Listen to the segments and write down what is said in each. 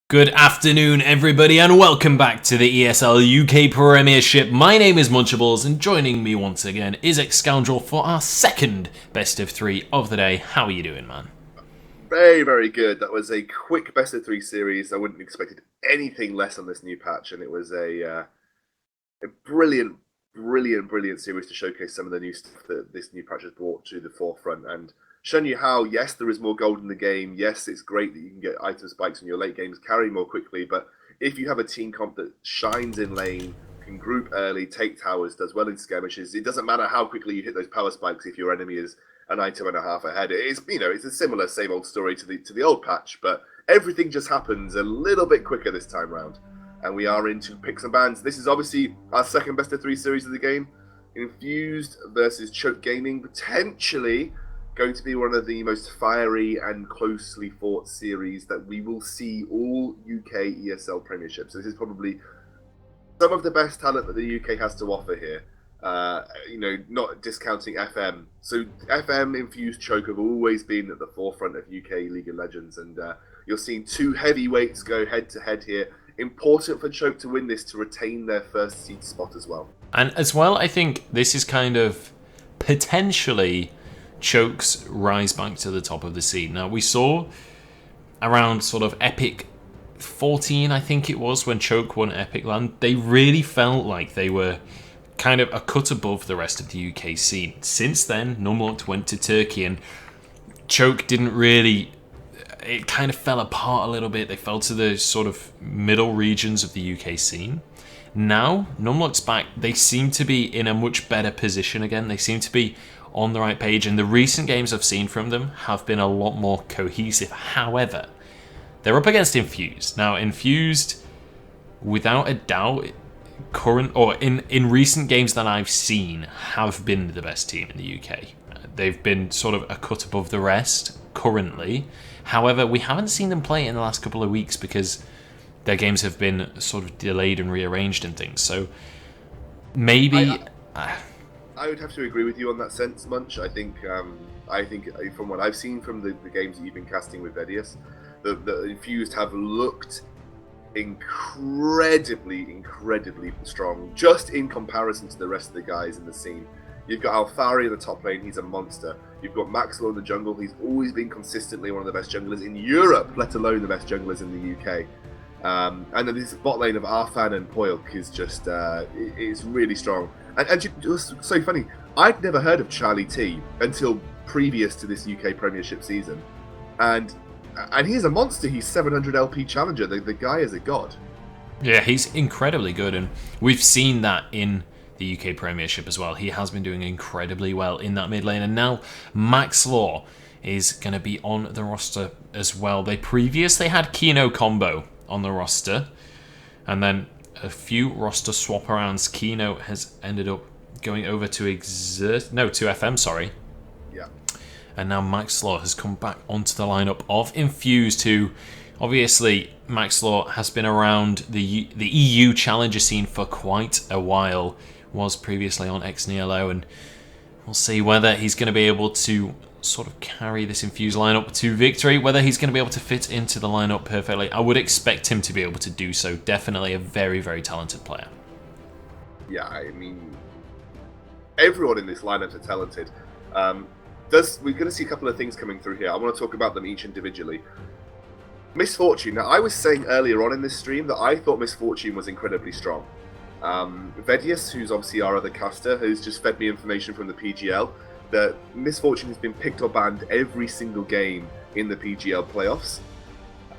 Good afternoon, everybody, and welcome back to the ESL UK Premiership. My name is Munchables, and joining me once again is X-Scoundrel for our second best of three of the day. How are you doing, man? Very, very good. That was a quick best of three series. I wouldn't have expected anything less on this new patch, and it was a brilliant, brilliant series to showcase some of the new stuff that this new patch has brought to the forefront and shown you how, yes, there is more gold in the game. Yes, it's great that you can get item spikes in your late games, carry more quickly, but if you have a team comp that shines in lane, can group early, take towers, does well in skirmishes, it doesn't matter how quickly you hit those power spikes if your enemy is an item and a half ahead. It is, it's a similar same old story to the old patch, but everything just happens a little bit quicker this time round. And we are into picks and bans. This is obviously our second best of three series of the game. Infused versus Choke Gaming, potentially going to be one of the most fiery and closely fought series that we will see all UK ESL Premiership. So this is probably some of the best talent that the UK has to offer here. Not discounting FM. So FM, Infused, Choke have always been at the forefront of UK League of Legends, and you're seeing two heavyweights go head to head here. Important for Choke to win this to retain their first seed spot as well. And as well, I think this is kind of potentially Choke's rise back to the top of the seed. Now, we saw around sort of Epic 14, I think it was, when Choke won Epic Land, they really felt like they were kind of a cut above the rest of the UK scene. Since then, Numlocked went to Turkey, and Choke didn't really... It kind of fell apart a little bit. They fell to the sort of middle regions of the UK scene. Now, Numlocked's back. They seem to be in a much better position again. They seem to be on the right page, and the recent games I've seen from them have been a lot more cohesive. However, they're up against Infused. Now, Infused, without a doubt, in recent games that I've seen, have been the best team in the UK. They've been sort of a cut above the rest currently. However, we haven't seen them play in the last couple of weeks because their games have been sort of delayed and rearranged and things. So maybe I would have to agree with you on that sense, Munch. I think from what I've seen from the games that you've been casting with Vedius, the Infused have looked incredibly strong, just in comparison to the rest of the guys in the scene. You've got Alfari in the top lane, he's a monster. You've got Maxwell in the jungle, he's always been consistently one of the best junglers in Europe, let alone the best junglers in the UK. And then this bot lane of Arfan and Poilk is just, it's really strong. And it was so funny, I'd never heard of Charlie T until previous to this UK Premiership season. And he's a monster, he's 700 LP challenger, the guy is a god. Yeah, he's incredibly good, and we've seen that in the UK Premiership as well. He has been doing incredibly well in that mid lane, and now Max Law is going to be on the roster as well. They previously had Kino Combo on the roster, and then a few roster swap arounds. Kino has ended up going over to FM, sorry. Yeah. And now Max Law has come back onto the lineup of Infused, who obviously Max Law has been around the EU challenger scene for quite a while. Was previously on XNLO, and we'll see whether he's going to be able to sort of carry this Infused lineup to victory, whether he's going to be able to fit into the lineup perfectly. I would expect him to be able to do so. Definitely a very, very talented player. Yeah, I mean, everyone in this lineup are talented. We're going to see a couple of things coming through here. I want to talk about them each individually. Misfortune. Now, I was saying earlier on in this stream that I thought Misfortune was incredibly strong. Vedius, who's obviously our other caster, has just fed me information from the PGL that Misfortune has been picked or banned every single game in the PGL playoffs.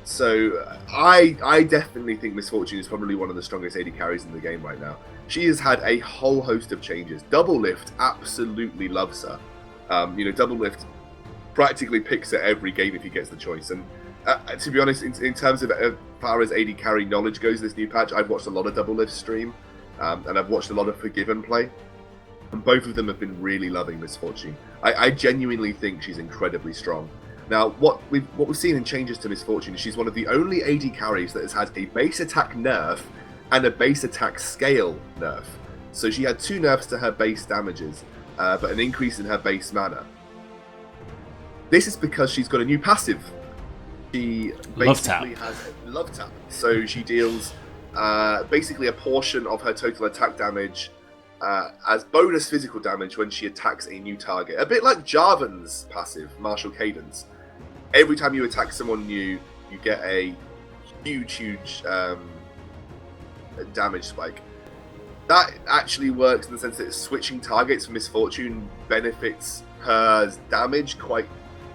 So I definitely think Misfortune is probably one of the strongest AD carries in the game right now. She has had a whole host of changes. Double Lift absolutely loves her. Double Lift practically picks her every game if he gets the choice. And to be honest, in terms of as far as AD carry knowledge goes, this new patch, I've watched a lot of Double Lift stream, and I've watched a lot of Forgiven play, and both of them have been really loving Misfortune. I genuinely think she's incredibly strong. Now, what we've seen in changes to Misfortune is she's one of the only AD carries that has had a base attack nerf and a base attack scale nerf. So she had 2 nerfs to her base damages, but an increase in her base mana. This is because she's got a new passive. She Love tap. basically has a love tap. So she deals basically a portion of her total attack damage as bonus physical damage when she attacks a new target. A bit like Jarvan's passive, Martial Cadence. Every time you attack someone new, you get a huge damage spike. That actually works in the sense that switching targets for Misfortune benefits her damage quite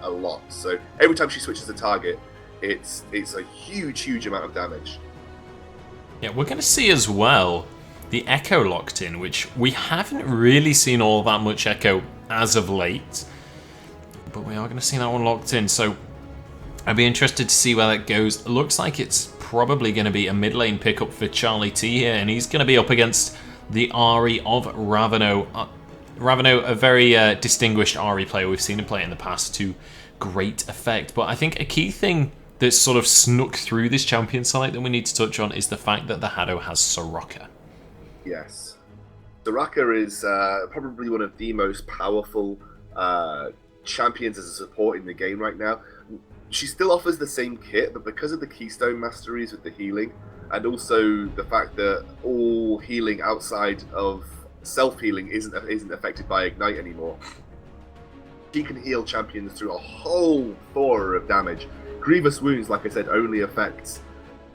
a lot. So every time she switches a target, it's a huge amount of damage. Yeah, we're going to see as well the Echo locked in, which we haven't really seen all that much Echo as of late. But we are going to see that one locked in, so I'd be interested to see where that goes. It looks like it's probably going to be a mid lane pickup for Charlie T here, and he's going to be up against the Ahri of Ravano. Ravano, a very distinguished Ahri player. We've seen him play in the past to great effect. But I think a key thing that's sort of snuck through this champion select that we need to touch on is the fact that the Hado has Soraka. Yes. Soraka is probably one of the most powerful champions as a support in the game right now. She still offers the same kit, but because of the Keystone Masteries with the healing, and also the fact that all healing outside of self-healing isn't affected by Ignite anymore, she can heal champions through a whole Thora of damage. Grievous Wounds, like I said, only affects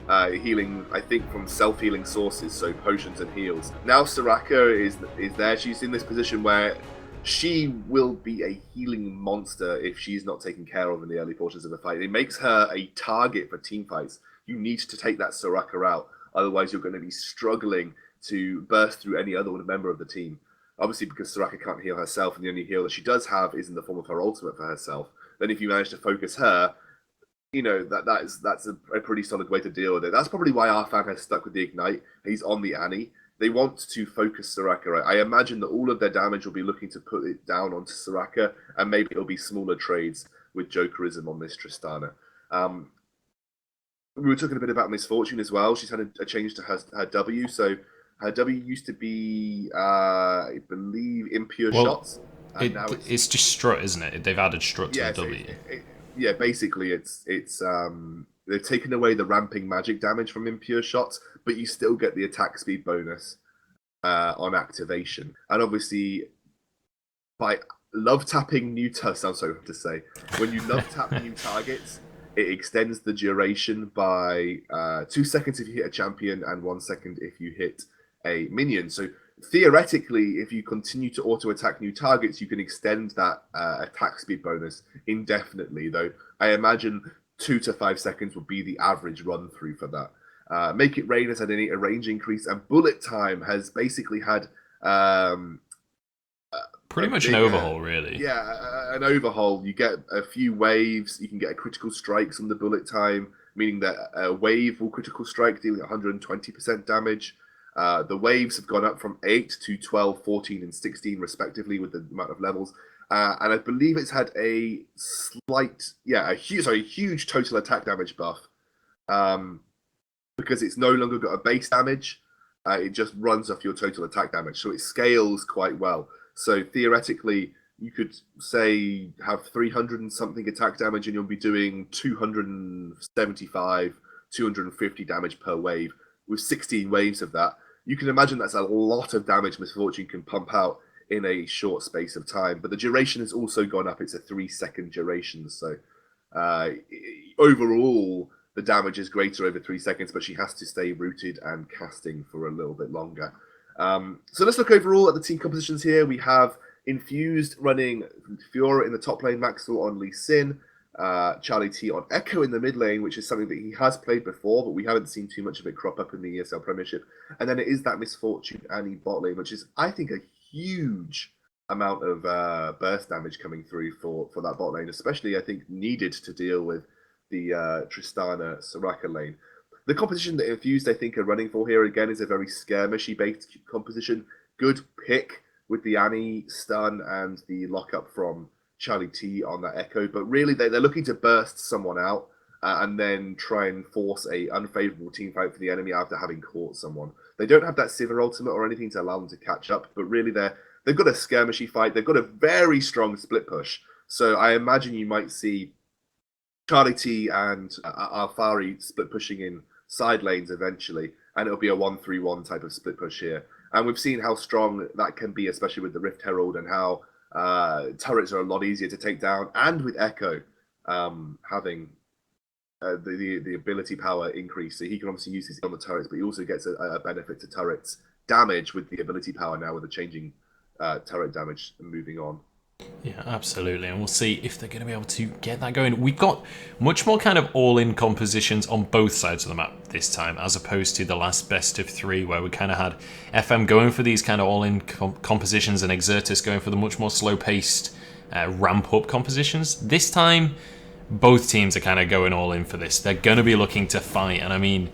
healing, I think, from self-healing sources, so potions and heals. Now Soraka is there. She's in this position where she will be a healing monster if she's not taken care of in the early portions of the fight. It makes her a target for team fights. You need to take that Soraka out, otherwise you're going to be struggling to burst through any other member of the team. Obviously, because Soraka can't heal herself, and the only heal that she does have is in the form of her ultimate for herself. Then if you manage to focus her, you know, that's a pretty solid way to deal with it. That's probably why Arfan has stuck with the Ignite. He's on the Annie. They want to focus Soraka, right? I imagine that all of their damage will be looking to put it down onto Soraka, and maybe it'll be smaller trades with Jokerism on this Tristana. We were talking a bit about Misfortune as well. She's had a change to her W. So her W used to be, I believe, Impure Shots. And now it's just Strut, isn't it? They've added Strut to the W. Yeah, basically it's they've taken away the ramping magic damage from Impure Shots, but you still get the attack speed bonus on activation. And obviously, by love tapping new sounds so hard to say. When you love tap new targets, it extends the duration by 2 seconds if you hit a champion and 1 second if you hit a minion. So theoretically, if you continue to auto attack new targets, you can extend that attack speed bonus indefinitely. Though I imagine 2 to 5 seconds would be the average run through for that. Make It Rain has had a range increase, and Bullet Time has basically had pretty much an overhaul, really. Yeah, an overhaul. You get a few waves. You can get a critical strikes on the Bullet Time, meaning that a wave will critical strike, dealing 120% damage. The waves have gone up from 8 to 12, 14, and 16, respectively, with the amount of levels. And I believe it's had a huge total attack damage buff. Because it's no longer got a base damage. It just runs off your total attack damage. So it scales quite well. So theoretically, you could say have 300 and something attack damage, and you'll be doing 275, 250 damage per wave with 16 waves of that. You can imagine that's a lot of damage Misfortune can pump out in a short space of time. But the duration has also gone up. It's a 3-second duration. So overall, the damage is greater over 3 seconds, but she has to stay rooted and casting for a little bit longer. So let's look overall at the team compositions here. We have Infused running Fiora in the top lane, Maxwell on Lee Sin, Charlie T on Echo in the mid lane, which is something that he has played before, but we haven't seen too much of it crop up in the ESL Premiership. And then it is that Misfortune Annie bot lane, which is, I think, a huge amount of burst damage coming through for that bot lane, especially, I think, needed to deal with the Tristana Soraka lane. The composition that Infused, I think, are running for here again is a very skirmishy-based composition. Good pick with the Annie stun and the lockup from Charlie T on that Echo, but really they're looking to burst someone out and then try and force a unfavorable team fight for the enemy after having caught someone. They don't have that Sivir ultimate or anything to allow them to catch up, but really they've got a skirmishy fight. They've got a very strong split push, so I imagine you might see Charlie T and Alfari split pushing in side lanes eventually, and it'll be a 1-3-1 type of split push here. And we've seen how strong that can be, especially with the Rift Herald, and how turrets are a lot easier to take down, and with Echo having the ability power increase. So he can obviously use his on the turrets, but he also gets a benefit to turrets damage with the ability power now, with the changing turret damage and moving on. Yeah, absolutely, and we'll see if they're going to be able to get that going. We've got much more kind of all-in compositions on both sides of the map this time, as opposed to the last best of 3, where we kind of had FM going for these kind of all-in compositions and Exertus going for the much more slow-paced ramp-up compositions. This time, both teams are kind of going all in for this. They're going to be looking to fight, and I mean,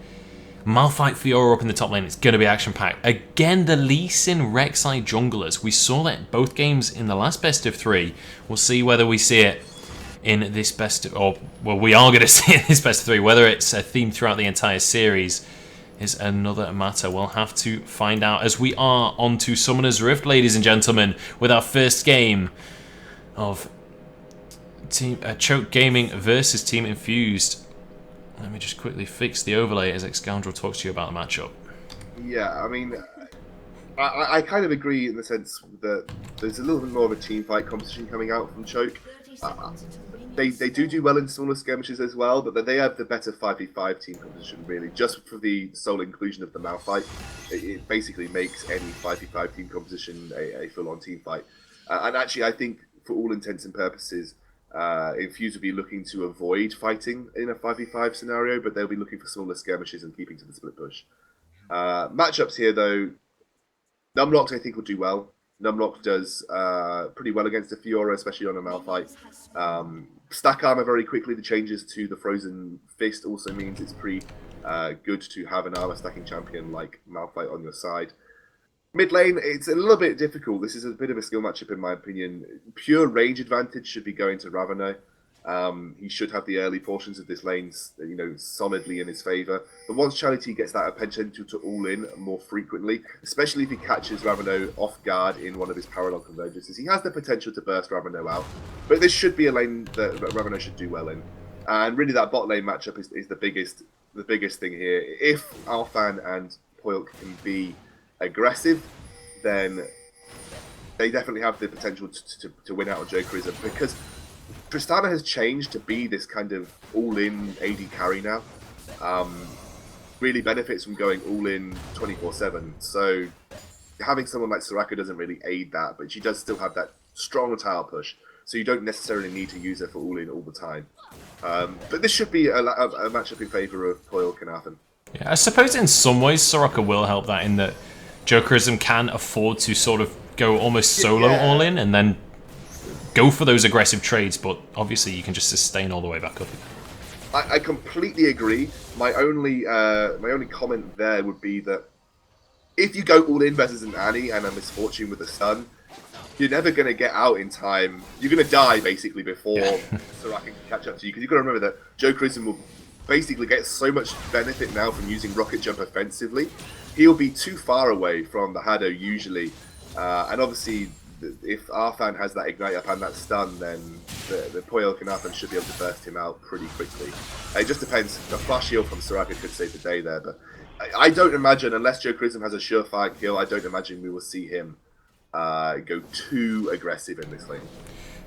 Malphite Fiora up in the top lane, it's going to be action-packed. Again, the Lee Sin Rek'Sai junglers. We saw that both games in the last best of 3. We'll see whether we see it in this best of... Or, well, we are going to see it in this best of 3. Whether it's a theme throughout the entire series is another matter. We'll have to find out as we are on to Summoner's Rift, ladies and gentlemen, with our first game of Team Choke Gaming versus Team Infused. Let me just quickly fix the overlay as Xscoundrel talks to you about the matchup. Yeah, I mean, I kind of agree in the sense that there's a little bit more of a team fight competition coming out from Choke. They do well in smaller skirmishes as well, but they have the better 5v5 team composition, really. Just for the sole inclusion of the Malphite, it basically makes any 5v5 team composition a full-on team fight. And actually, I think for all intents and purposes, Infused will be looking to avoid fighting in a 5v5 scenario, but they'll be looking for smaller skirmishes and keeping to the split push. Matchups here, though, Numlock I think will do well. Numlock does pretty well against the Fiora, especially on a Malphite. Stack armor very quickly. The changes to the Frozen Fist also means it's pretty good to have an armor stacking champion like Malphite on your side. Mid lane, it's a little bit difficult. This is a bit of a skill matchup, in my opinion. Pure range advantage should be going to Ravano. He should have the early portions of this lane, solidly in his favour. But once Charlie T gets that potential to all in more frequently, especially if he catches Ravano off guard in one of his parallel convergences, he has the potential to burst Ravano out. But this should be a lane that Ravano should do well in. And really, that bot lane matchup is the biggest thing here. If Alfan and Poilk can be aggressive, then they definitely have the potential to win out on Jokerism, because Tristana has changed to be this kind of all-in AD carry now. Really benefits from going all-in 24/7. So having someone like Soraka doesn't really aid that, but she does still have that strong tile push, so you don't necessarily need to use her for all-in all the time. But this should be a matchup in favour of Poilk and Athen. Yeah, I suppose in some ways Soraka will help that, in that Jokerism can afford to sort of go almost solo all in and then go for those aggressive trades, but obviously you can just sustain all the way back up. I completely agree. My only comment there would be that if you go all in versus an Annie and a Misfortune with a stun, you're never going to get out in time. You're going to die basically before Soraka can catch up to you, because you've got to remember that Jokerism will basically get so much benefit now from using Rocket Jump offensively. He'll be too far away from the Hado usually, and obviously if Arfan has that Ignite up and that stun, then the Poilk and Arfan should be able to burst him out pretty quickly. It just depends. The flash heal from Soraka could save the day there, but I don't imagine, unless Jokerism has a surefire kill, I don't imagine we will see him go too aggressive in this lane.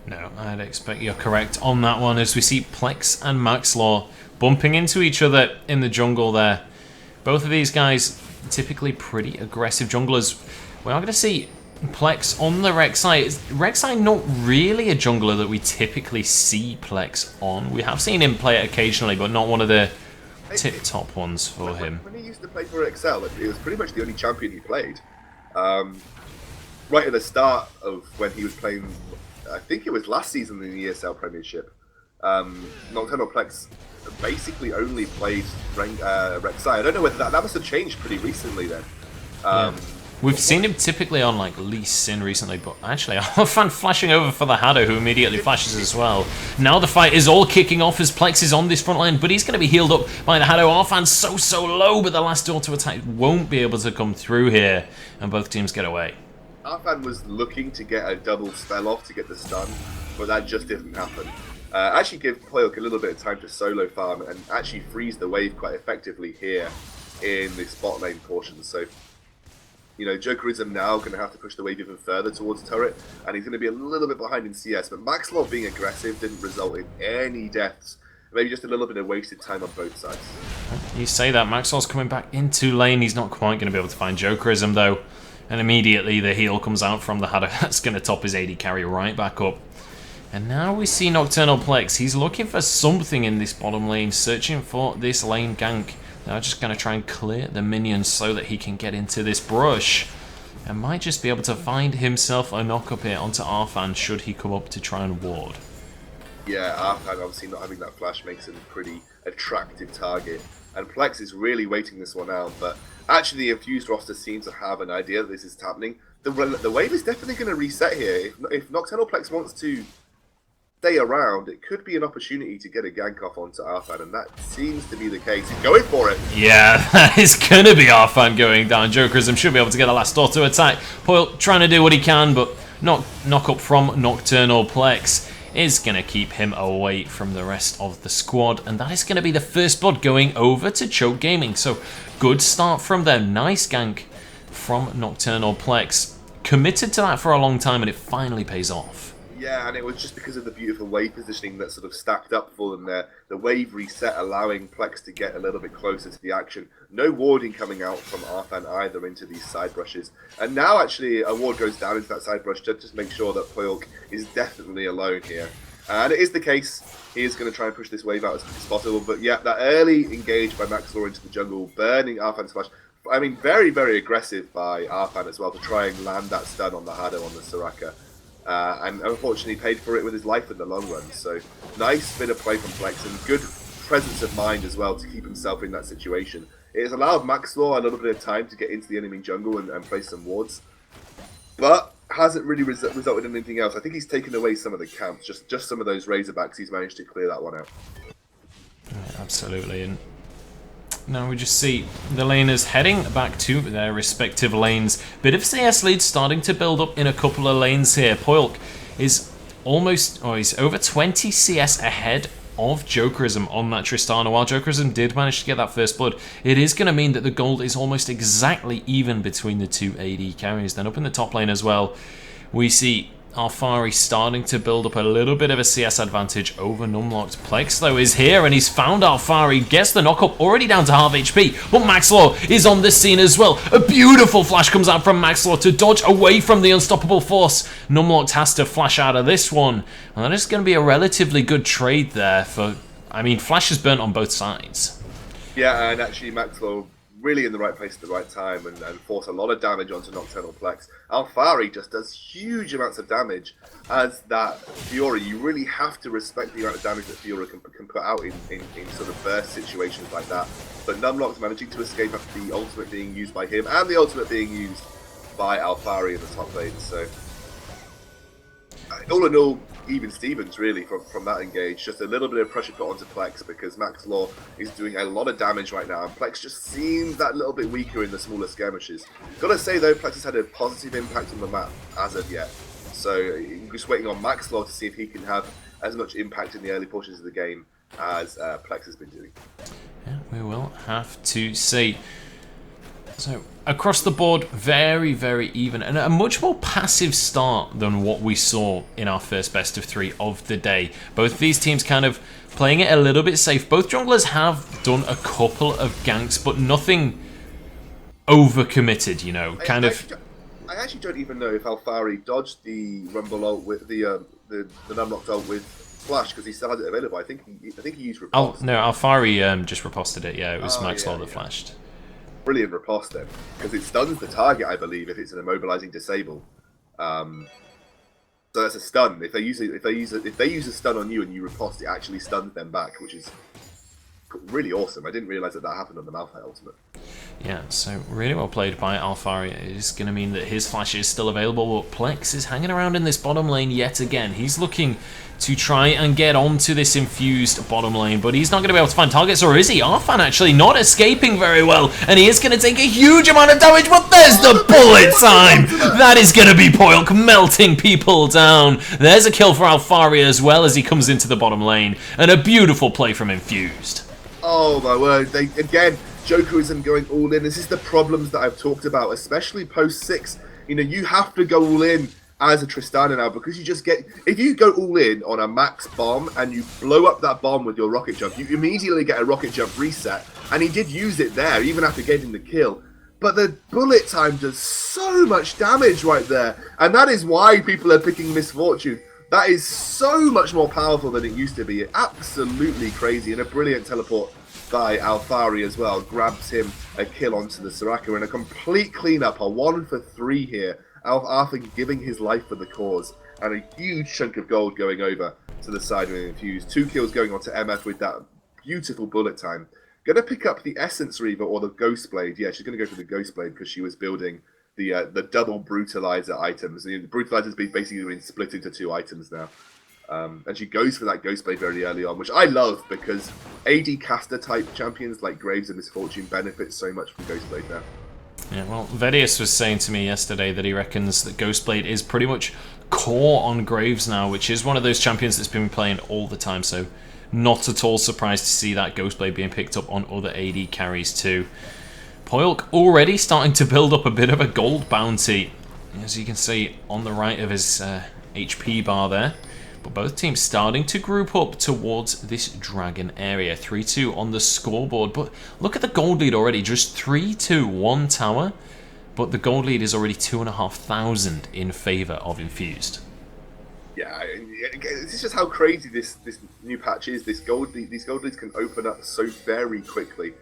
No, I'd expect you're correct on that one, as we see Plex and Maxlaw bumping into each other in the jungle there. Both of these guys typically pretty aggressive junglers. We're not going to see Plex on the Rek'Sai. Rek'Sai not really a jungler that we typically see Plex on. We have seen him play it occasionally, but not one of the tip-top ones for him. When he used to play for ESL, it was pretty much the only champion he played. Right at the start of when he was playing, I think it was last season in the ESL Premiership, Nocturnal Plex basically only played Rek'Sai. I don't know whether that must have changed pretty recently then. We've seen him typically on like Lee Sin recently, but actually Alfan flashing over for the Hado, who immediately flashes as well. Now the fight is all kicking off as Plex is on this front line, but he's going to be healed up by the Hado. Alfan's so low, but the last auto attack won't be able to come through here, and both teams get away. Arfan was looking to get a double spell off to get the stun, but that just didn't happen. Actually give Playok a little bit of time to solo farm and actually freeze the wave quite effectively here in the spot lane portion. So, you know, Jokerism now going to have to push the wave even further towards turret, and he's going to be a little bit behind in CS. But Maxlaw being aggressive didn't result in any deaths. Maybe just a little bit of wasted time on both sides. You say that, Maxwell's coming back into lane. He's not quite going to be able to find Jokerism though. And immediately the heal comes out from the Haddock. That's going to top his AD carry right back up. And now we see Nocturnal Plex. He's looking for something in this bottom lane, searching for this lane gank. Now just going to try and clear the minions so that he can get into this brush. And might just be able to find himself a knock up here onto Arfan should he come up to try and ward. Yeah, Arfan obviously not having that flash makes him a pretty attractive target. And Plex is really waiting this one out, but actually the Infused roster seems to have an idea that this is happening. The wave is definitely going to reset here. If Nocturnal Plex wants to stay around, it could be an opportunity to get a gank off onto Arfan, and that seems to be the case. He's going for it. Yeah, that is going to be Arfan going down. Jokerism should be able to get the last auto attack. Poyle trying to do what he can, but knock up from Nocturnal Plex is going to keep him away from the rest of the squad, and that is going to be the first blood going over to Choke Gaming. So good start from them. Nice gank from Nocturnal Plex. Committed to that for a long time, and it finally pays off. Yeah, and it was just because of the beautiful wave positioning that sort of stacked up for them there. The wave reset allowing Plex to get a little bit closer to the action. No warding coming out from Arfan either into these side brushes. And now actually a ward goes down into that side brush to just make sure that Playok is definitely alone here. And it is the case. He is going to try and push this wave out as quick as possible. But yeah, that early engage by Maxlaw into the jungle, burning Arfan's flash. I mean, very, very aggressive by Arfan as well to try and land that stun on the Haddo on the Soraka. And unfortunately paid for it with his life in the long run. So nice bit of play from Plex and good presence of mind as well to keep himself in that situation. It has allowed Maxlaw a little bit of time to get into the enemy jungle and place some wards, but hasn't really resulted in anything else. I think he's taken away some of the camps, just some of those Razorbacks. He's managed to clear that one out. Yeah, absolutely. And now we just see the laners heading back to their respective lanes. Bit of CS lead starting to build up in a couple of lanes here. Poyle is he's over 20 CS ahead of Jokerism on that Tristana. While Jokerism did manage to get that first blood, it is going to mean that the gold is almost exactly even between the two AD carries. Then up in the top lane as well, we see Alfari starting to build up a little bit of a CS advantage over Numlocked. Plex, though, is here, and he's found Alfari, gets the knock-up, already down to half HP, but Maxlaw is on the scene as well. A beautiful flash comes out from Maxlaw to dodge away from the unstoppable force. Numlocked has to flash out of this one, and that is going to be a relatively good trade there for... I mean, flash is burnt on both sides. Yeah, and actually Maxlaw really in the right place at the right time and force a lot of damage onto Nocturnal Plex. Alfari just does huge amounts of damage as that Fiora. You really have to respect the amount of damage that Fiora can put out in sort of burst situations like that. But Numlock's managing to escape after the ultimate being used by him and the ultimate being used by Alfari in the top lane. So all in all, even Stevens really from that engage. Just a little bit of pressure put onto Plex because Maxlaw is doing a lot of damage right now, and Plex just seems that little bit weaker in the smaller skirmishes. Gotta say though, Plex has had a positive impact on the map as of yet. So just waiting on Maxlaw to see if he can have as much impact in the early portions of the game as Plex has been doing. Yeah, we will have to see. So, across the board, very, very even, and a much more passive start than what we saw in our first best of three of the day. Both of these teams kind of playing it a little bit safe. Both junglers have done a couple of ganks, but nothing overcommitted, you know, I actually don't even know if Alfari dodged the Rumble ult with the Numlocked ult with Flash because he still had it available. I think he used riposte. No, Alfari just riposted it, yeah, it was Maxlaw that flashed. Brilliant riposte then, because it stuns the target, I believe, if it's an immobilizing disable. So that's a stun. If they use a stun on you and you riposte, it actually stuns them back, which is really awesome. I didn't realize that happened on the Malphite ultimate. Yeah, so really well played by Alfaria. It is going to mean that his flash is still available, but Plex is hanging around in this bottom lane yet again. He's looking to try and get onto this Infused bottom lane, but he's not going to be able to find targets, or is he? Arfan actually not escaping very well, and he is going to take a huge amount of damage, but there's the bullet time! That is going to be Poilk melting people down. There's a kill for Alfaria as well as he comes into the bottom lane, and a beautiful play from Infused. Oh my word, again, Jokerism going all in. This is the problems that I've talked about, especially post 6. You know, you have to go all in as a Tristana now, because you just get, if you go all in on a max bomb and you blow up that bomb with your rocket jump, you immediately get a rocket jump reset, and he did use it there even after getting the kill. But the bullet time does so much damage right there, and that is why people are picking Misfortune. That is so much more powerful than it used to be. Absolutely crazy, and a brilliant teleport by Alfari as well. Grabs him a kill onto the Soraka, and a complete cleanup, a 1 for 3 here. Arthur giving his life for the cause, and a huge chunk of gold going over to the side of Infused. 2 kills going on to MF with that beautiful bullet time. Gonna pick up the Essence Reaver or the Ghost Blade. Yeah, she's gonna go for the Ghost Blade because she was building the double Brutalizer items. The Brutalizer's basically been split into 2 items now. And she goes for that Ghost Blade very early on, which I love because AD caster type champions like Graves and Misfortune benefit so much from Ghost Blade now. Yeah, well, Vedius was saying to me yesterday that he reckons that Ghostblade is pretty much core on Graves now, which is one of those champions that's been playing all the time, so not at all surprised to see that Ghostblade being picked up on other AD carries too. Poilk already starting to build up a bit of a gold bounty, as you can see on the right of his HP bar there. But both teams starting to group up towards this dragon area. 3-2 on the scoreboard. But look at the gold lead already. Just 3-2, 1 tower. But the gold lead is already 2,500 in favour of Infused. Yeah, this is just how crazy this new patch is. These gold leads can open up so very quickly.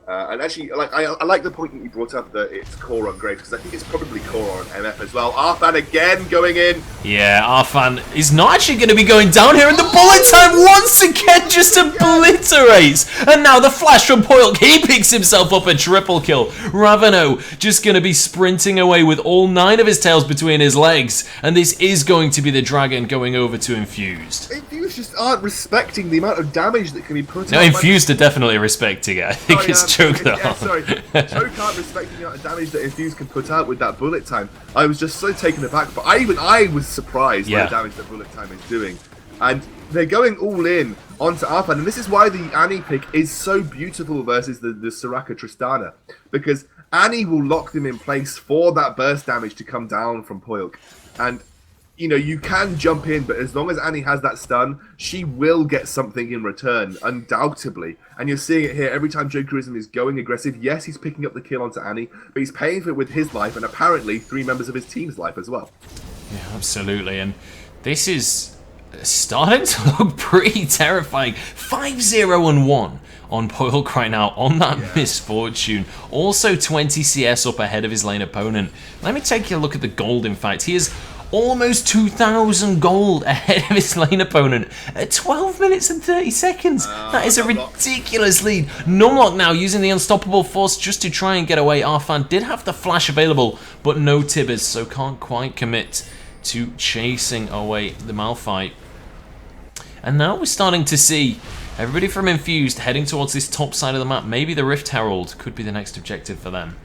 And actually, I like the point that you brought up that it's core on Graves, because I think it's probably core on MF as well. Arfan again going in. Yeah, Arfan is not actually going to be going down here, and the bullet time once again just obliterates. And now the flash from Poilk, he picks himself up a triple kill. Raveno just going to be sprinting away with all 9 of his tails between his legs, and this is going to be the dragon going over to Infused. Infused just aren't respecting the amount of damage that can be put No, Infused are definitely respecting it. I think it's Choke though. Yeah, sorry. Choke aren't respecting the amount of damage that Infused can put out with that bullet time. I was just so taken aback, but I was surprised by the damage that bullet time is doing. And they're going all in onto Arfan, and this is why the Annie pick is so beautiful versus the Soraka Tristana, because Annie will lock them in place for that burst damage to come down from Poilk. And you know, you can jump in, but as long as Annie has that stun, she will get something in return, undoubtedly. And you're seeing it here every time Jokerism is going aggressive. Yes, he's picking up the kill onto Annie, but he's paying for it with his life, and apparently 3 members of his team's life as well. Yeah, absolutely. And this is starting to look pretty terrifying. 5-0-1 on Poilk right now on that Misfortune. Also 20 CS up ahead of his lane opponent. Let me take a look at the gold, in fact. He is almost 2,000 gold ahead of his lane opponent at 12 minutes and 30 seconds. That is a ridiculous lead. Numlock now using the unstoppable force just to try and get away. Arfan did have the flash available, but no Tibbers, so can't quite commit to chasing away the Malphite. And now we're starting to see everybody from Infused heading towards this top side of the map. Maybe the Rift Herald could be the next objective for them.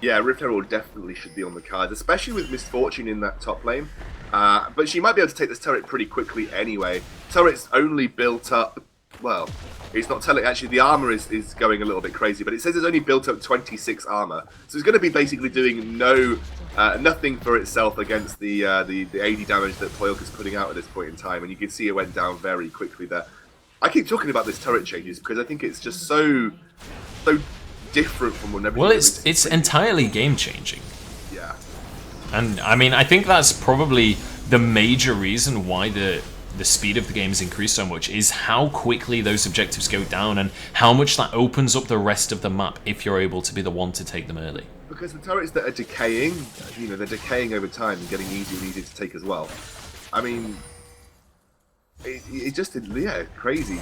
Yeah, Rift Herald definitely should be on the cards, especially with Misfortune in that top lane. But she might be able to take this turret pretty quickly anyway. Turret's only built up, well, it's not telling, actually the armor is going a little bit crazy, but it says it's only built up 26 armor. So it's going to be basically doing nothing for itself against the 80 damage that Poilk is putting out at this point in time. And you can see it went down very quickly there. I keep talking about this turret changes because I think it's just so different from what everything. Well, it's entirely game changing. Yeah. And I mean, I think that's probably the major reason why the speed of the game has increased so much, is how quickly those objectives go down and how much that opens up the rest of the map if you're able to be the one to take them early. Because the turrets that are decaying, you know, they're decaying over time and getting easier and easier to take as well. I mean, it's just, yeah, crazy.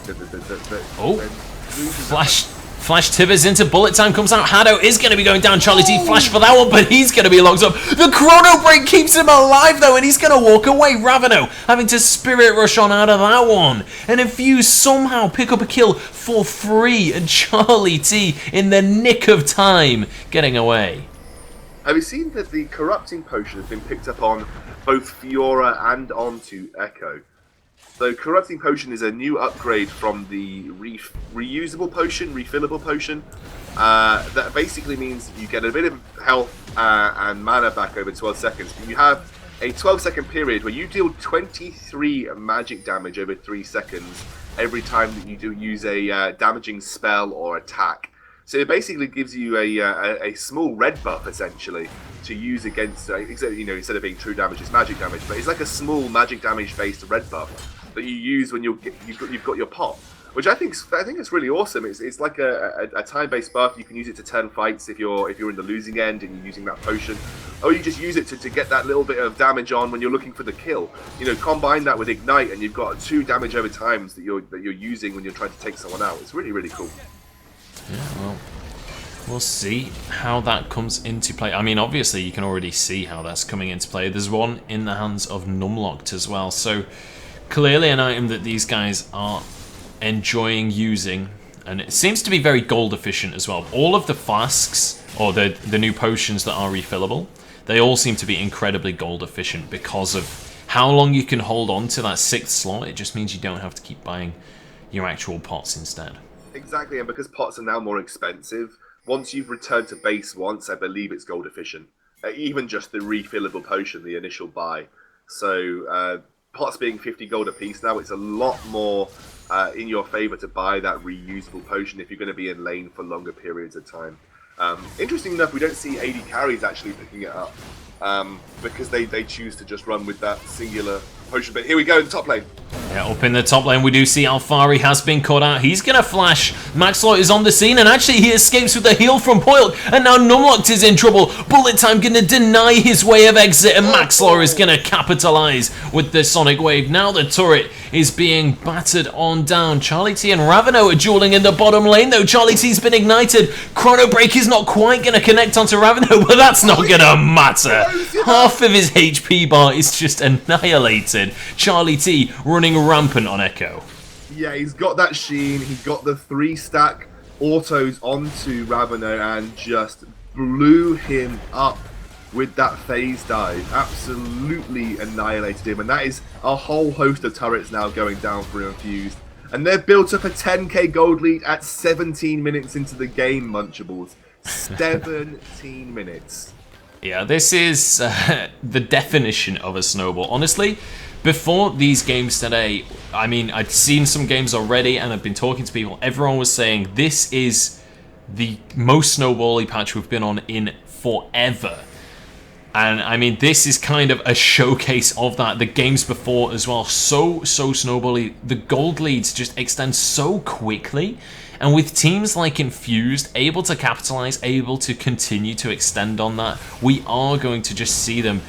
Flash Tibbers into bullet time, comes out. Hado is going to be going down. Charlie T flash for that one, but he's going to be locked up. The chrono break keeps him alive though, and he's going to walk away. Ravano having to spirit rush on out of that one. And Infused somehow pick up a kill for free, and Charlie T in the nick of time getting away. Have you seen that the corrupting potion has been picked up on both Fiora and onto Echo? So Corrupting Potion is a new upgrade from the reusable potion, refillable potion. That basically means you get a bit of health and mana back over 12 seconds. You have a 12-second period where you deal 23 magic damage over 3 seconds every time that you do use a damaging spell or attack. So it basically gives you a small red buff, essentially, to use against, instead of being true damage, it's magic damage. But it's like a small magic damage-based red buff that you use when you've got your pop, which I think is really awesome. It's like a time-based buff. You can use it to turn fights if you're in the losing end and you're using that potion, or you just use it to get that little bit of damage on when you're looking for the kill. Combine that with Ignite, and you've got 2 damage over times that you're using when you're trying to take someone out. It's really, really cool. Yeah, well, we'll see how that comes into play. I mean, obviously, you can already see how that's coming into play. There's one in the hands of Numlocked as well, so clearly an item that these guys are enjoying using, and it seems to be very gold efficient as well. All of the flasks, or the new potions that are refillable, they all seem to be incredibly gold efficient because of how long you can hold on to that 6th slot. It just means you don't have to keep buying your actual pots instead. Exactly, and because pots are now more expensive, once you've returned to base once, I believe it's gold efficient. Even just the refillable potion, the initial buy. So pots being 50 gold a piece now, it's a lot more in your favor to buy that reusable potion if you're going to be in lane for longer periods of time. Interesting enough, we don't see AD carries actually picking it up because they choose to just run with that singular potion. But here we go in the top lane. Yeah, up in the top lane, we do see Alfari has been caught out. He's going to flash. Maxlor is on the scene, and actually he escapes with a heal from Poilk. And now Numlocked is in trouble. Bullet Time going to deny his way of exit, and Maxlor is going to capitalize with the Sonic Wave. Now the turret is being battered on down. Charlie T and Ravano are dueling in the bottom lane, though. Charlie T's been ignited. Chrono Break is not quite going to connect onto Ravano, but that's not going to matter. Half of his HP bar is just annihilated. Charlie T running rampant on Echo. Yeah, he's got that sheen. He got the 3-stack autos onto Ravano and just blew him up with that phase dive. Absolutely annihilated him. And that is a whole host of turrets now going down for Infused. And they've built up a 10k gold lead at 17 minutes into the game, Munchables. 17 minutes. Yeah, this is the definition of a snowball. Honestly, before these games today, I mean, I'd seen some games already and I've been talking to people. Everyone was saying this is the most snowbally patch we've been on in forever. And I mean, this is kind of a showcase of that. The games before as well, so snowbally. The gold leads just extend so quickly. And with teams like Infused able to capitalize, able to continue to extend on that, we are going to just see them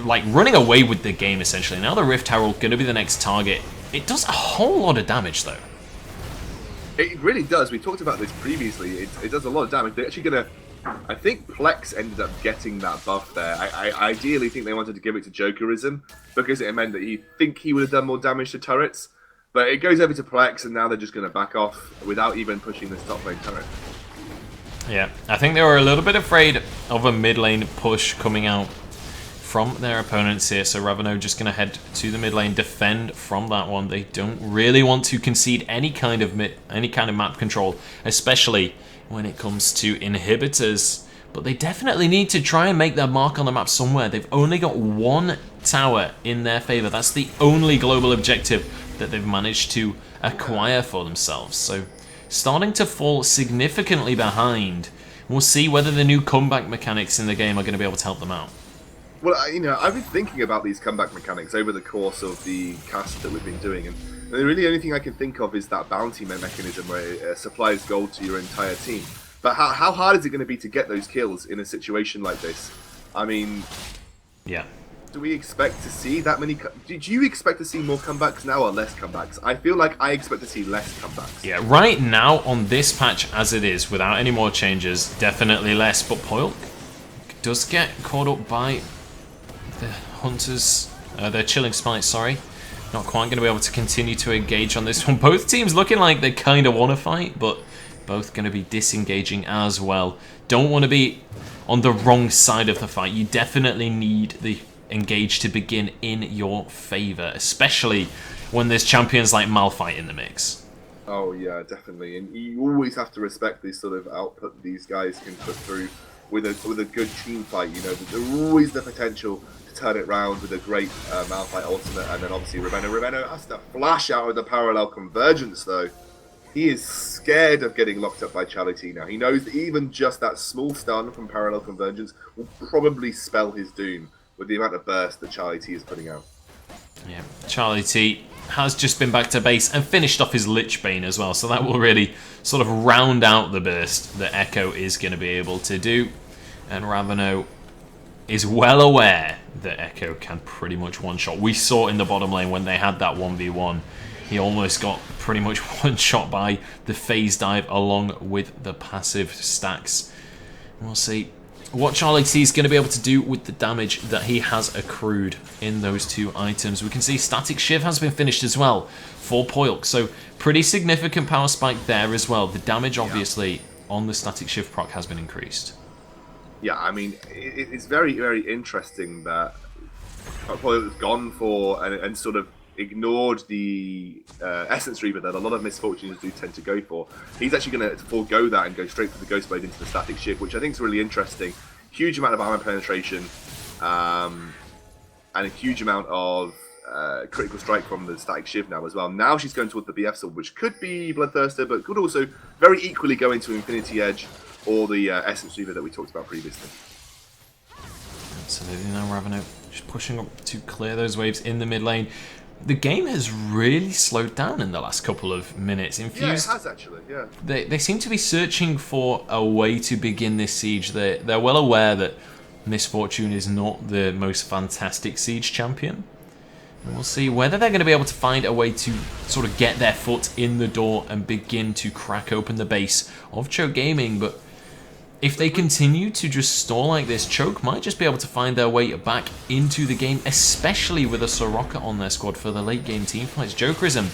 like running away with the game essentially. Now the Rift Herald going to be the next target. It does a whole lot of damage though. It really does. We talked about this previously. It does a lot of damage. They're actually going to... I think Plex ended up getting that buff there. I ideally think they wanted to give it to Jokerism because it meant that you think he would have done more damage to turrets. But it goes over to Plex and now they're just going to back off without even pushing this top lane turret. Yeah, I think they were a little bit afraid of a mid lane push coming out from their opponents here. So Ravano just going to head to the mid lane, defend from that one. They don't really want to concede any kind of map control, especially when it comes to inhibitors. But they definitely need to try and make their mark on the map somewhere. They've only got one tower in their favor. That's the only global objective that they've managed to acquire for themselves. So starting to fall significantly behind. We'll see whether the new comeback mechanics in the game are going to be able to help them out. Well, I've been thinking about these comeback mechanics over the course of the cast that we've been doing, and the really only thing I can think of is that bounty mechanism where it supplies gold to your entire team. But how hard is it going to be to get those kills in a situation like this? I mean... Yeah. do we expect to see that many? Did you expect to see more comebacks now or less comebacks? I feel like I expect to see less comebacks. Yeah, right now on this patch as it is, without any more changes, definitely less. But Poilk does get caught up by the Hunters, their Chilling Spite, sorry. Not quite going to be able to continue to engage on this one. Both teams looking like they kind of want to fight, but both going to be disengaging as well. Don't want to be on the wrong side of the fight. You definitely need the engage to begin in your favor, especially when there's champions like Malphite in the mix. Oh yeah, definitely. And you always have to respect this sort of output these guys can put through with a good team fight. You know, there's always the potential to turn it round with a great Malphite ultimate, and then obviously Raveno has to flash out of the parallel convergence though. He is scared of getting locked up by Charlie now. He knows that even just that small stun from parallel convergence will probably spell his doom with the amount of burst that Charlie T is putting out. Yeah, Charlie T has just been back to base and finished off his Lich Bane as well, so that will really sort of round out the burst that Echo is going to be able to do. And Raveno is well aware that Echo can pretty much one-shot. We saw in the bottom lane when they had that 1v1, he almost got pretty much one-shot by the phase dive along with the passive stacks. We'll see what Charlie T is going to be able to do with the damage that he has accrued in those two items. We can see Static Shiv has been finished as well for Poilk, so pretty significant power spike there as well. The damage obviously on the Static Shiv proc has been increased. Yeah, I mean, it's very, very interesting that Poilk has gone for and sort of ignored the Essence Reaver that a lot of Misfortunes do tend to go for. He's actually going to forego that and go straight for the Ghost Blade into the Static Shiv, which I think is really interesting. Huge amount of armor penetration and a huge amount of critical strike from the Static Shiv now as well. Now she's going towards the BF Sword, which could be Bloodthirster, but could also very equally go into Infinity Edge or the Essence Reaver that we talked about previously. Absolutely. Now Raveno just pushing up to clear those waves in the mid lane. The game has really slowed down in the last couple of minutes. Infused, yeah, it has actually, yeah. They seem to be searching for a way to begin this siege. They're well aware that Misfortune is not the most fantastic siege champion. And we'll see whether they're going to be able to find a way to sort of get their foot in the door and begin to crack open the base of Choke Gaming. But if they continue to just stall like this, Choke might just be able to find their way back into the game, especially with a Soraka on their squad for the late game team fights. Jokerism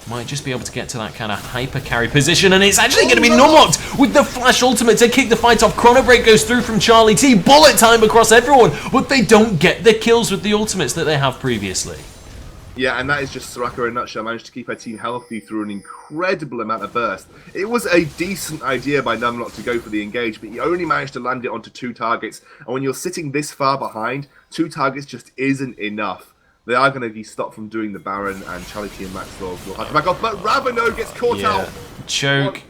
might just be able to get to that kind of hyper carry position, and it's actually going to be Numlocked with the flash ultimate to kick the fight off. Chrono Break goes through from Charlie T, bullet time across everyone, but they don't get the kills with the ultimates that they have previously. Yeah, and that is just Soraka in a nutshell. Managed to keep her team healthy through an incredible amount of burst. It was a decent idea by Numlock to go for the engage, but he only managed to land it onto 2 targets. And when you're sitting this far behind, 2 targets just isn't enough. They are going to be stopped from doing the Baron, and Charlie T and Maxwell will have to back off. But Raveno gets caught out. Choke.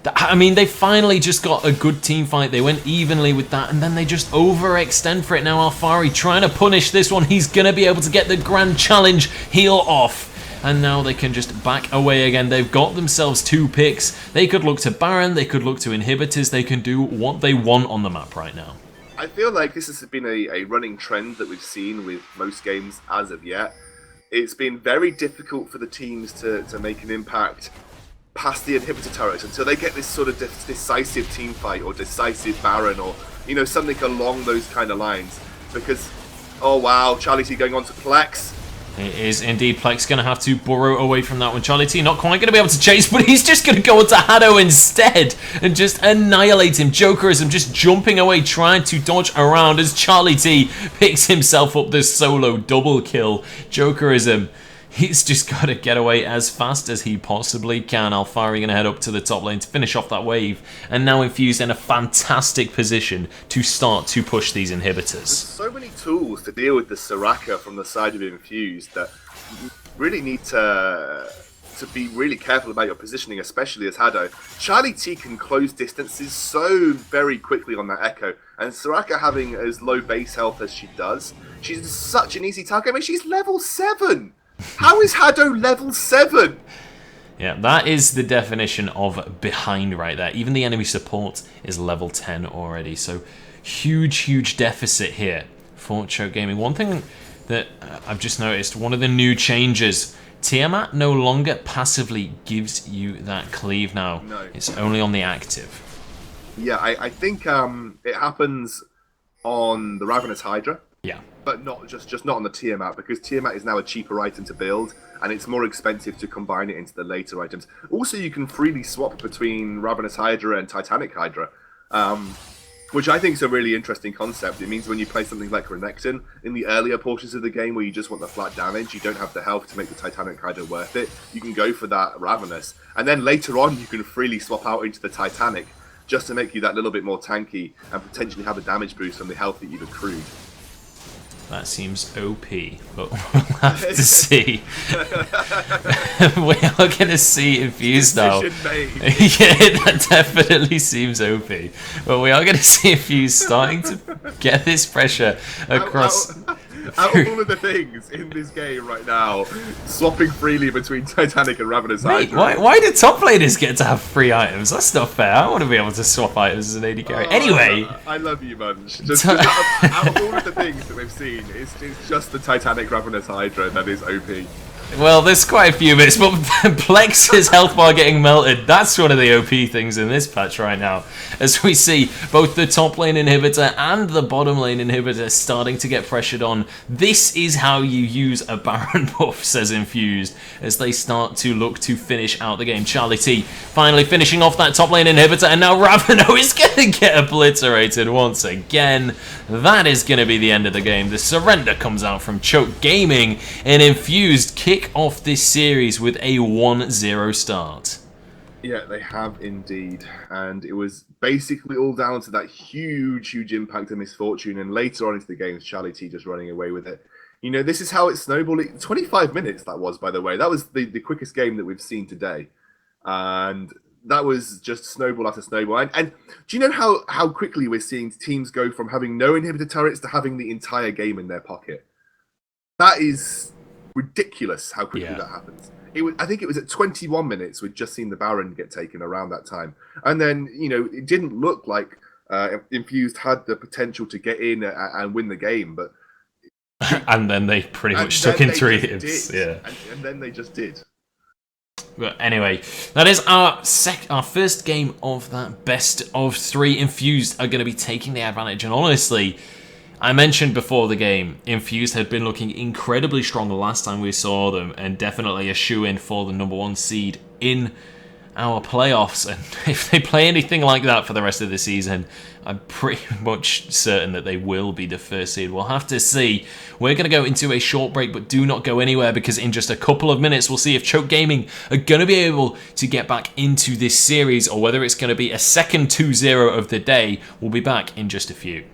I mean, they finally just got a good team fight. They went evenly with that, and then they just overextend for it. Now Alfari trying to punish this one. He's going to be able to get the Grand Challenge heal off. And now they can just back away again. They've got themselves 2 picks. They could look to Baron. They could look to inhibitors. They can do what they want on the map right now. I feel like this has been a running trend that we've seen with most games as of yet. It's been very difficult for the teams to make an impact past the inhibitor turrets until they get this sort of decisive team fight or decisive Baron or, you know, something along those kind of lines. Because, oh wow, Charlie T going on to Plex. It is indeed. Plex going to have to burrow away from that one. Charlie T not quite going to be able to chase, but he's just going to go onto Hado instead and just annihilate him. Jokerism just jumping away, trying to dodge around as Charlie T picks himself up this solo double kill. Jokerism, he's just got to get away as fast as he possibly can. Alfari going to head up to the top lane to finish off that wave. And now Infused in a fantastic position to start to push these inhibitors. There's so many tools to deal with the Soraka from the side of Infused that you really need to be really careful about your positioning, especially as Hado. Charlie T can close distances so very quickly on that Echo. And Soraka having as low base health as she does, she's such an easy target. I mean, she's level 7! How is Hado level 7? Yeah, that is the definition of behind right there. Even the enemy support is level 10 already. So huge, huge deficit here for Choke Gaming. One thing that I've just noticed. One of the new changes. Tiamat no longer passively gives you that cleave now. No. It's only on the active. Yeah, I think it happens on the Ravenous Hydra. Yeah. But not just not on the Tiamat, because Tiamat is now a cheaper item to build, and it's more expensive to combine it into the later items. Also, you can freely swap between Ravenous Hydra and Titanic Hydra, which I think is a really interesting concept. It means when you play something like Renekton, in the earlier portions of the game where you just want the flat damage, you don't have the health to make the Titanic Hydra worth it, you can go for that Ravenous. And then later on, you can freely swap out into the Titanic, just to make you that little bit more tanky, and potentially have a damage boost from the health that you've accrued. That seems OP, but we'll have to see. We are going to see Infused now. Yeah, that definitely seems OP. But we are going to see Infused starting to get this pressure across. Out of all of the things in this game right now, swapping freely between Titanic and Ravenous Hydra. Why do top laners get to have free items? That's not fair. I want to be able to swap items as an AD carry. Anyway. I love you, Munch. Just out of all of the things that we've seen, it's just the Titanic Ravenous Hydra that is OP. Well, there's quite a few bits, but Plex's health bar getting melted, that's one of the OP things in this patch right now. As we see both the top lane inhibitor and the bottom lane inhibitor starting to get pressured on. This is how you use a Baron buff, says Infused, as they start to look to finish out the game. Charlie T finally finishing off that top lane inhibitor, and now Ravano is going to get obliterated once again. That is going to be the end of the game. The surrender comes out from Choke Gaming, and Infused kick off this series with a 1-0 start. Yeah, they have indeed. And it was basically all down to that huge impact of Misfortune. And later on into the game, Charlie T just running away with it. You know, this is how it snowballed. 25 minutes that was, by the way. That was the quickest game that we've seen today. And that was just snowball after snowball. And do you know how quickly we're seeing teams go from having no inhibitor turrets to having the entire game in their pocket? That is ridiculous how quickly that happens. I think it was at 21 minutes we'd just seen the Baron get taken around that time. And then, you know, it didn't look like Infused had the potential to get in and win the game, but... and then they pretty much took in 3 hits. Yeah. And then they just did. But anyway, that is our first game of that best of 3. Infused are going to be taking the advantage, and honestly, I mentioned before the game, Infused had been looking incredibly strong the last time we saw them, and definitely a shoe-in for the #1 seed in our playoffs. And if they play anything like that for the rest of the season, I'm pretty much certain that they will be the first seed. We'll have to see. We're going to go into a short break, but do not go anywhere, because in just a couple of minutes, we'll see if Choke Gaming are going to be able to get back into this series, or whether it's going to be a second 2-0 of the day. We'll be back in just a few.